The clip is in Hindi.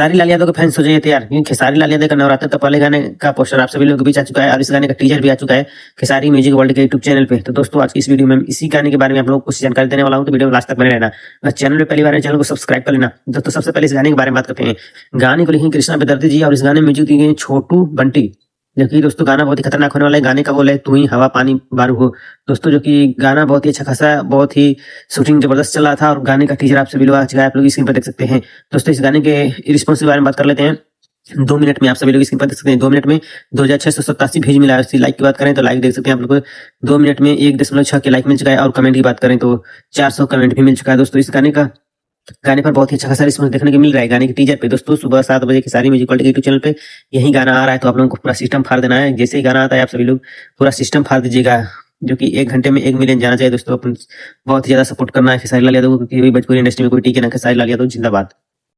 खेसारी लाल यादव के फैंस हो जाइए तैयार, क्योंकि खेसारी लाल यादव का नवरात्र तक वाले गाने का पोस्टर आप सभी लोगों के बीच आ चुका है और इस गाने का टीजर भी आ चुका है खेसारी म्यूजिक वर्ल्ड के यूट्यूब चैनल पे। तो दोस्तों आज की इस वीडियो में इसी गाने के बारे में आप लोगों को कुछ जानकारी देने वाला हूं, तो वीडियो में लास्ट तक बने रहना। अगर चैनल पे पहली बार है चैनल को सब्सक्राइब कर लेना। दोस्तों सबसे पहले इस गाने के बारे में बात करते हैं। गाने को लिखे कृष्णा बेदर्दी जी और इस गाने में म्यूजिक दी गई छोटू बंटी। देखिए दोस्तों गाना बहुत ही खतरनाक होने वाला है। गाने का बोल है तू ही हवा पानी बारू हो। दोस्तों जो कि गाना बहुत ही अच्छा खासा, बहुत ही शूटिंग जबरदस्त चल रहा था और गाने का टीजर आप सभी लोग आ चुका है, आप लोग स्क्रीन पर देख सकते हैं। दोस्तों इस गाने के रिस्पॉन्स के बारे में बात कर लेते हैं। 2 मिनट में आप सभी लोग स्क्रीन पर देख सकते हैं। 2 मिनट में 2687 भेज मिला है। इसकी लाइक की बात करें तो लाइक देख सकते हैं आप लोग को 2 मिनट में 1.6 के लाइक मिल चुका है और कमेंट की बात करें तो 400 कमेंट भी मिल चुका है। दोस्तों इस गाने पर बहुत ही अच्छा खासा रिस्पॉन्स देखने को मिल रहा है गाने के टीजर पे। दोस्तों सुबह 7 बजे खेसारी म्यूजिक वर्ल्ड के यूट्यूब चैनल पे यही गाना आ रहा है, तो आप लोगों को पूरा सिस्टम फाड़ देना है। जैसे ही गाना आता है आप सभी लोग पूरा सिस्टम फाड़ दीजिएगा, जो कि 1 घंटे में 1 मिलियन जाना चाहिए। दोस्तों अपन बहुत ही ज्यादा सपोर्ट करना है खेसारी लाल यादव को, क्योंकि भोजपुरी इंडस्ट्री में कोई टिके ना। खेसारी लाल यादव जिंदाबाद।